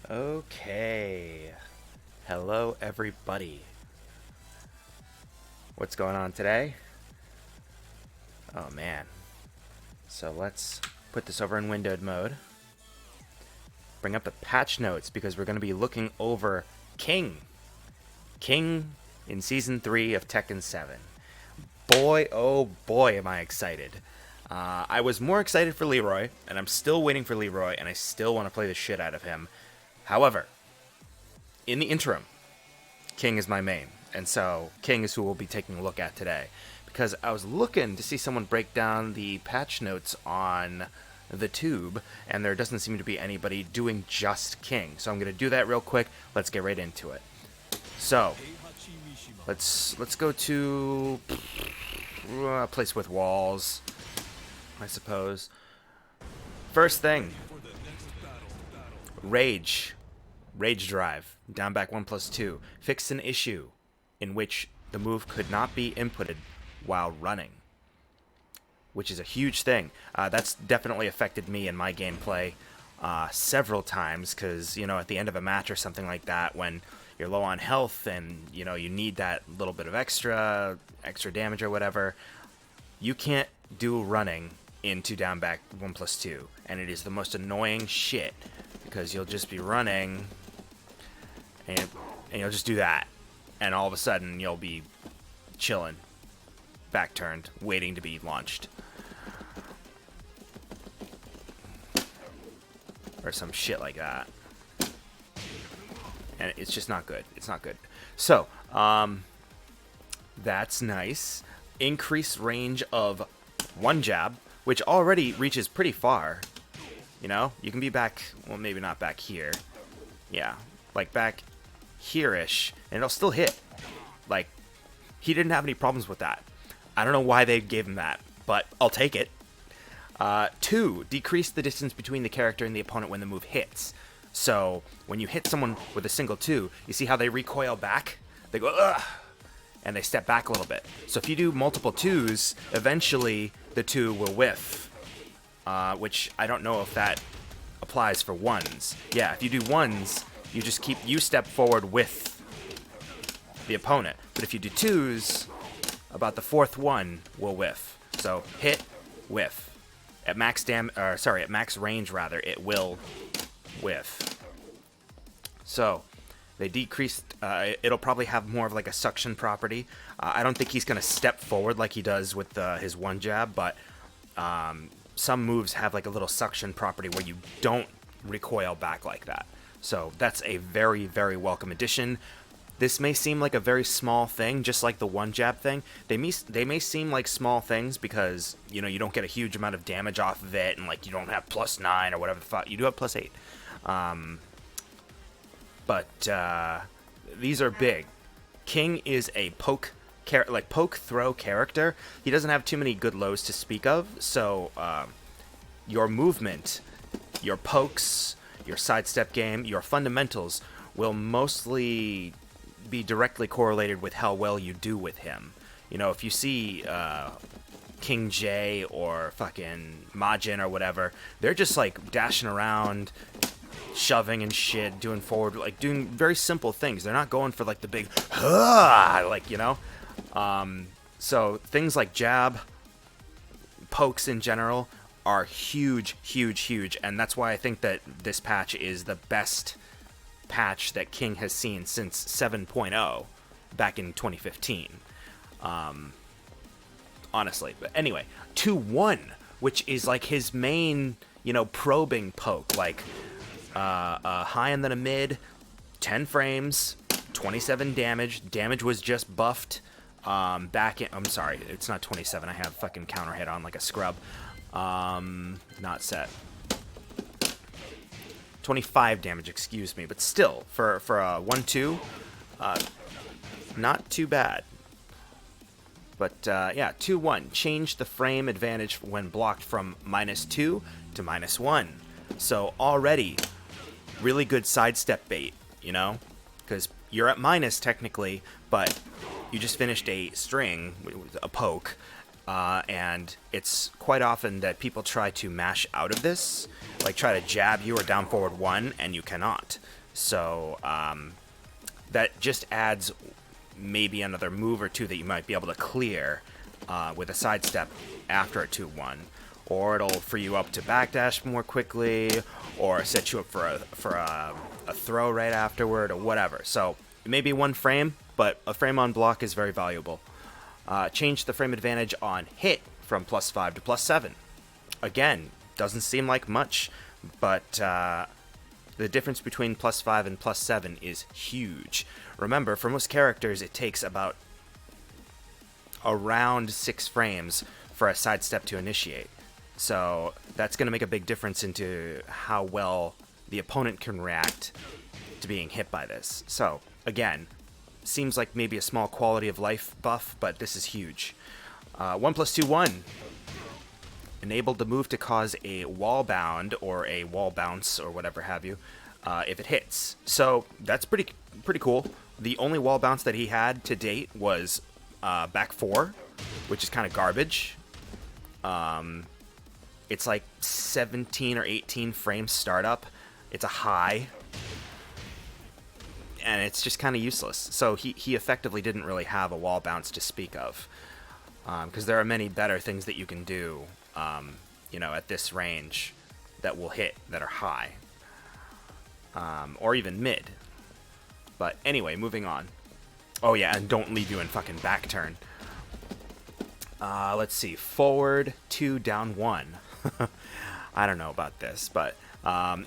Okay. Hello, everybody. What's going on today? Oh, man. So let's put this over in windowed mode. Bring up the patch notes because we're going to be looking over King. King in Season 3 of Tekken 7. Boy, oh boy, am I excited. I was more excited for Leroy, and I'm still waiting for Leroy, and I still want to play the shit out of him. However, in the interim, King is my main, and so King is who we'll be taking a look at today. Because I was looking to see someone break down the patch notes on the tube, and there doesn't seem to be anybody doing just King. So I'm going to do that real quick. Let's get right into it. So, let's go to a place with walls, I suppose. First thing, Rage Drive, down back 1+2, fixed an issue in which the move could not be inputted while running, which is a huge thing. That's definitely affected me in my gameplay several times, because, you know, at the end of a match or something like that, when you're low on health and, you know, you need that little bit of extra damage or whatever, you can't do running into down back 1+2, and it is the most annoying shit, because you'll just be running and you'll just do that, and all of a sudden you'll be chilling, back turned, waiting to be launched, or some shit like that, and it's just not good. It's not good. So that's nice. Increased range of one jab, which already reaches pretty far. You know, you can be back, well, maybe not back here. Yeah, like back here-ish, and it'll still hit. Like, he didn't have any problems with that. I don't know why they gave him that, but I'll take it. 2, decrease the distance between the character and the opponent when the move hits. So, when you hit someone with a single 2, you see how they recoil back? They go, ugh! And they step back a little bit. So if you do multiple 2s, eventually the 2 will whiff. Which I don't know if that applies for 1s. Yeah, if you do 1s, you step forward with the opponent. But if you do 2s, about the 4th one will whiff. So hit, whiff. At max range rather, it will whiff. So they decreased. It'll probably have more of like a suction property. I don't think he's gonna step forward like he does with his one jab, but some moves have like a little suction property where you don't recoil back like that. So that's a very, very welcome addition. This may seem like a very small thing, just like the one jab thing. They may seem like small things because, you know, you don't get a huge amount of damage off of it, and like you don't have +9 or whatever the fuck. You do have +8. But these are big. King is a poke throw character. He doesn't have too many good lows to speak of, so your movement, your pokes, your sidestep game, your fundamentals will mostly be directly correlated with how well you do with him. You know, if you see King J or fucking Majin or whatever, they're just like dashing around, shoving and shit, doing forward, like doing very simple things. They're not going for like the big, like, you know. So things like jab, pokes in general are huge, huge, huge, and that's why I think that this patch is the best patch that King has seen since 7.0 back in 2015. Honestly, but anyway, 2-1, which is like his main, you know, probing poke, like high and then a mid, 10 frames, 27 damage. Damage was just buffed back in, I'm sorry, it's not 27, I have fucking counter hit on like a scrub. Not set. 25 damage, excuse me, but still, for a 1-2, not too bad. But yeah, 2-1, change the frame advantage when blocked from -2 to -1. So already, really good sidestep bait, you know? Because you're at minus technically, but you just finished a string, a poke, and it's quite often that people try to mash out of this, like try to jab you or down forward 1, and you cannot. So that just adds maybe another move or two that you might be able to clear with a sidestep after a 2-1. Or it'll free you up to backdash more quickly, or set you up for a throw right afterward, or whatever. So it may be 1 frame, but a frame on block is very valuable. Change the frame advantage on hit from +5 to +7. Again, doesn't seem like much, but the difference between +5 and +7 is huge. Remember, for most characters, it takes about around 6 frames for a sidestep to initiate. So that's going to make a big difference into how well the opponent can react to being hit by this. So, again, seems like maybe a small quality of life buff, but this is huge. 1+2-1. Enabled the move to cause a wall bound or a wall bounce or whatever have you if it hits. So that's pretty cool. The only wall bounce that he had to date was back 4, which is kind of garbage. It's like 17 or 18 frames startup. It's a high. And it's just kind of useless. So he effectively didn't really have a wall bounce to speak of. Because there are many better things that you can do, at this range that will hit, that are high. Or even mid. But anyway, moving on. Oh yeah, and don't leave you in fucking back turn. Let's see. Forward 2, down 1. I don't know about this, but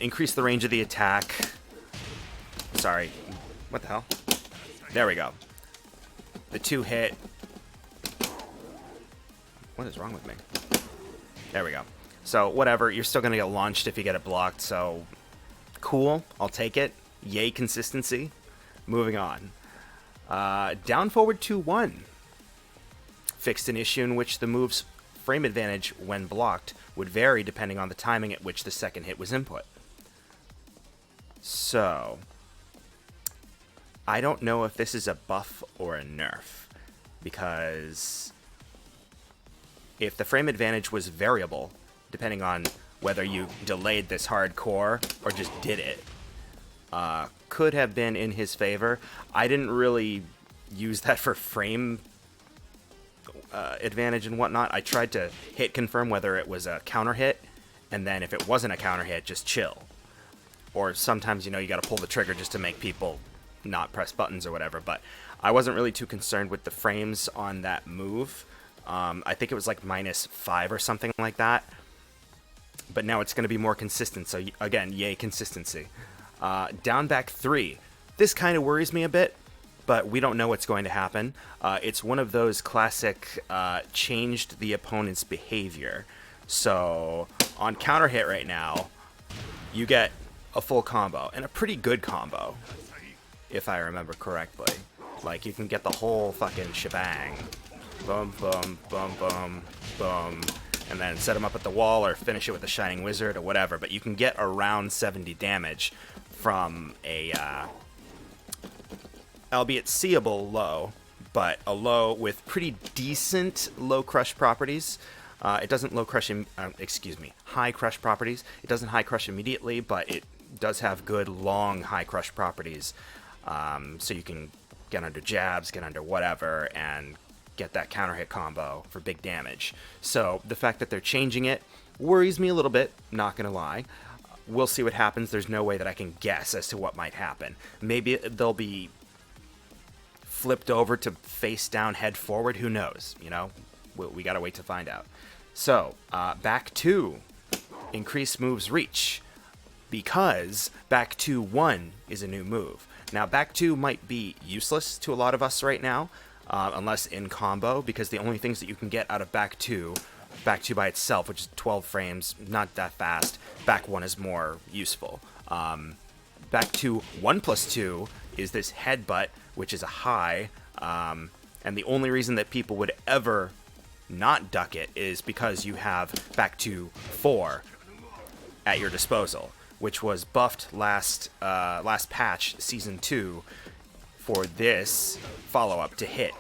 increase the range of the attack. Sorry. What the hell? There we go. The 2 hit. What is wrong with me? There we go. So, whatever. You're still going to get launched if you get it blocked, so cool. I'll take it. Yay, consistency. Moving on. Down forward 2-1. Fixed an issue in which the move's frame advantage when blocked would vary depending on the timing at which the second hit was input. So, I don't know if this is a buff or a nerf, because if the frame advantage was variable, depending on whether you delayed this hardcore or just did it, could have been in his favor. I didn't really use that for frame advantage and whatnot. I tried to hit confirm whether it was a counter hit, and then if it wasn't a counter hit, just chill. Or sometimes, you gotta pull the trigger just to make people not press buttons or whatever, but I wasn't really too concerned with the frames on that move. I think it was like -5 or something like that, but now it's going to be more consistent, so again, yay consistency. Down back 3. This kind of worries me a bit, but we don't know what's going to happen. It's one of those classic changed the opponent's behavior. So on counter hit right now, you get a full combo, and a pretty good combo, if I remember correctly. Like, you can get the whole fucking shebang. Boom, boom, boom, boom, boom. And then set him up at the wall or finish it with the Shining Wizard or whatever. But you can get around 70 damage from a, albeit seeable low, but a low with pretty decent low crush properties. It doesn't high crush properties. It doesn't high crush immediately, but it does have good long high crush properties. So you can get under jabs, get under whatever, and get that counter hit combo for big damage. So the fact that they're changing it worries me a little bit, not gonna lie. We'll see what happens. There's no way that I can guess as to what might happen. Maybe they'll be flipped over to face down, head forward. Who knows? We gotta wait to find out. So, back 2. Increase move's reach, because back 2-1 is a new move. Now, back 2 might be useless to a lot of us right now, unless in combo, because the only things that you can get out of back 2 by itself, which is 12 frames, not that fast. Back 1 is more useful. Back 2, 1+2 is this headbutt, which is a high, and the only reason that people would ever not duck it is because you have back 2, 4 at your disposal, which was buffed last patch, Season 2, for this follow-up to hit.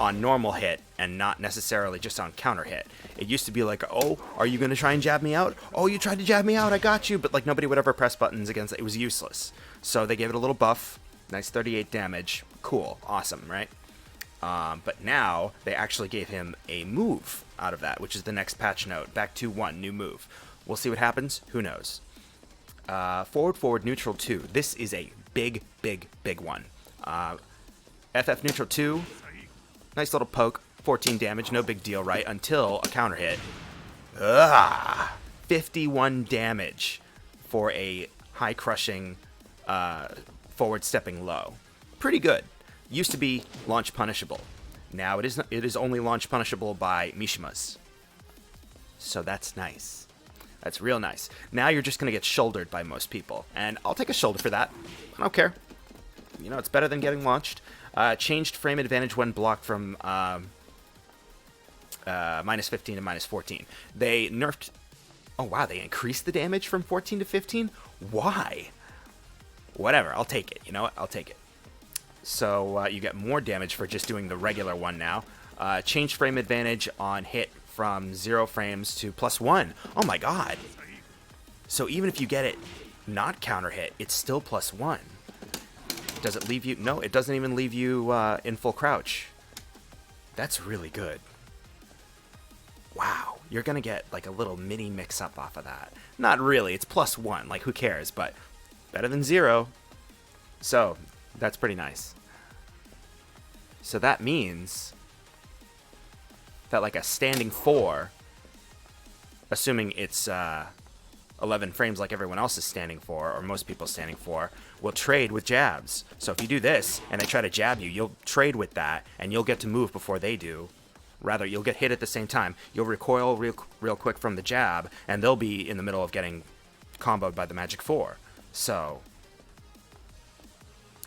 on normal hit and not necessarily just on counter hit. It used to be like, oh, are you going to try and jab me out? Oh, you tried to jab me out, I got you. But like nobody would ever press buttons against it. It was useless. So they gave it a little buff. Nice 38 damage. Cool. Awesome, right? But now they actually gave him a move out of that, which is the next patch note. Back to 1, new move. We'll see what happens. Who knows? Forward, neutral 2. This is a big one. FF neutral 2. Nice little poke. 14 damage. No big deal, right? Until a counter hit. 51 damage for a high crushing forward stepping low. Pretty good. Used to be launch punishable. Now it is only launch punishable by Mishimas. So that's nice. That's real nice. Now you're just going to get shouldered by most people. And I'll take a shoulder for that. I don't care. You know, it's better than getting launched. Changed frame advantage when blocked from minus 15 to minus 14. They nerfed... Oh, wow. They increased the damage from 14 to 15? Why? Whatever. I'll take it. You know what? I'll take it. So you get more damage for just doing the regular one now. Change frame advantage on hit from 0 frames to +1. Oh my god. So even if you get it not counter hit, it's still +1. Does it leave you? No, it doesn't even leave you in full crouch. That's really good. Wow. You're going to get like a little mini mix-up off of that. Not really. It's +1. Like, who cares? But better than 0. So that's pretty nice. So that means that like a standing 4, assuming it's 11 frames like everyone else is standing for, or most people standing for, will trade with jabs. So if you do this and they try to jab you, you'll trade with that and you'll get to move before they do. Rather, you'll get hit at the same time. You'll recoil real quick from the jab, and they'll be in the middle of getting comboed by the Magic 4. So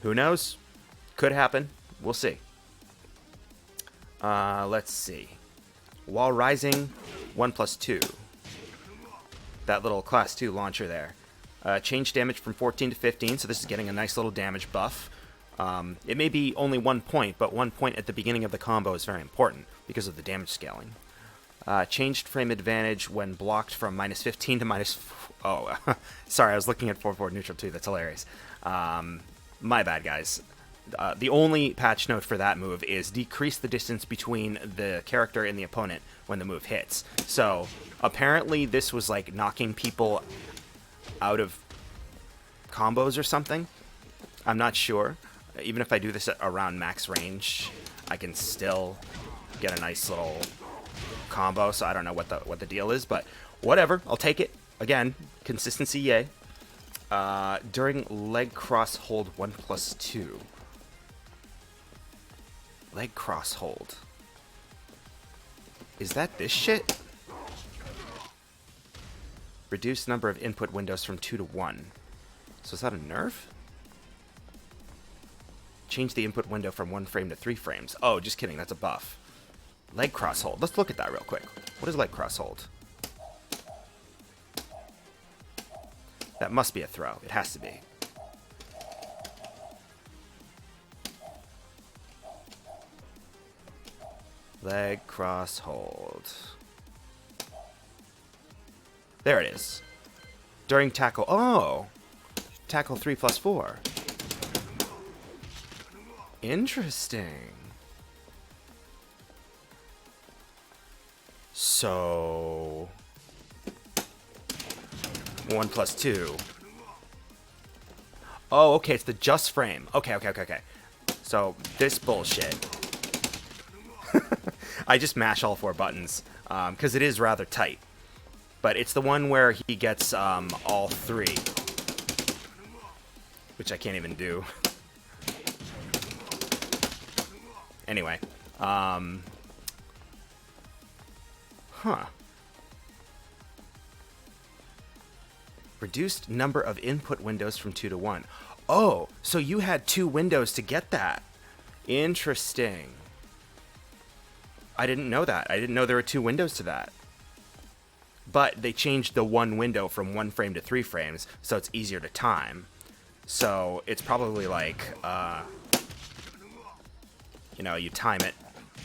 who knows? Could happen. We'll see. Let's see. While rising, 1+2. That little class 2 launcher there. Change damage from 14 to 15, so this is getting a nice little damage buff. It may be only 1 point, but 1 point at the beginning of the combo is very important because of the damage scaling. Changed frame advantage when blocked from minus 15 to minus... Oh, sorry, I was looking at forward neutral 2. That's hilarious. My bad, guys. The only patch note for that move is decrease the distance between the character and the opponent when the move hits. So, apparently this was like knocking people out of combos or something. I'm not sure. Even if I do this at around max range, I can still get a nice little combo, so I don't know what the deal is, but whatever. I'll take it. Again, consistency, yay. During leg cross hold 1+2. Leg cross hold. Is that this shit? Reduce number of input windows from 2 to 1. So is that a nerf? Change the input window from 1 frame to 3 frames. Oh, just kidding. That's a buff. Leg cross hold. Let's look at that real quick. What is leg cross hold? That must be a throw. It has to be. Leg cross hold. There it is. During tackle. Oh! Tackle 3+4. Interesting. So 1+2. Oh, okay, it's the just frame. Okay. So this bullshit. I just mash all 4 buttons because it is rather tight. But it's the one where he gets all 3, which I can't even do. Anyway, Reduced number of input windows from 2 to 1. Oh, so you had 2 windows to get that. Interesting. I didn't know that. I didn't know there were 2 windows to that. But they changed the 1 window from 1 frame to 3 frames, so it's easier to time. So it's probably like, you know, you time it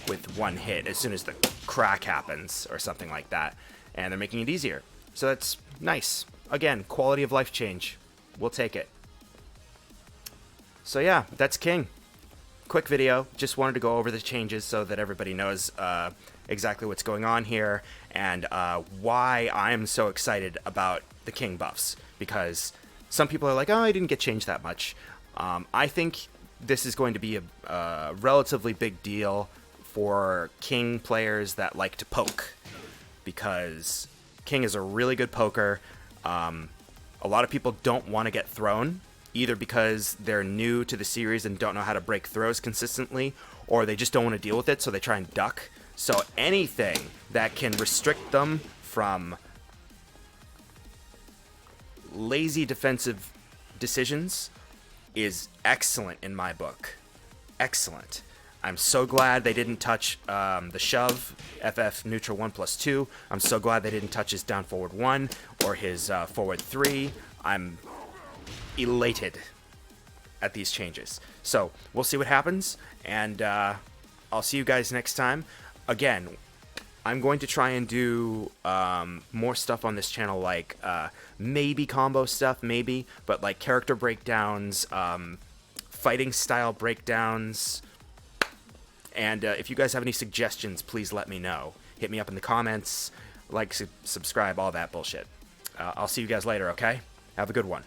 with one hit as soon as the crack happens or something like that. And they're making it easier. So that's nice. Again, quality of life change. We'll take it. So yeah, that's King. Quick video. Just wanted to go over the changes so that everybody knows exactly what's going on here and why I'm so excited about the King buffs. Because some people are like, oh, I didn't get changed that much. I think this is going to be a relatively big deal for King players that like to poke. Because King is a really good poker. A lot of people don't want to get thrown, either because they're new to the series and don't know how to break throws consistently, or they just don't want to deal with it, so they try and duck. So anything that can restrict them from lazy defensive decisions is excellent in my book. Excellent. I'm so glad they didn't touch the shove, FF neutral 1+2. I'm so glad they didn't touch his down forward 1 or his forward 3. I'm elated at these changes. So we'll see what happens, and I'll see you guys next time. Again, I'm going to try and do more stuff on this channel, like maybe combo stuff, maybe, but like character breakdowns, fighting style breakdowns. And if you guys have any suggestions, please let me know. Hit me up in the comments, like, subscribe, all that bullshit. I'll see you guys later, okay? Have a good one.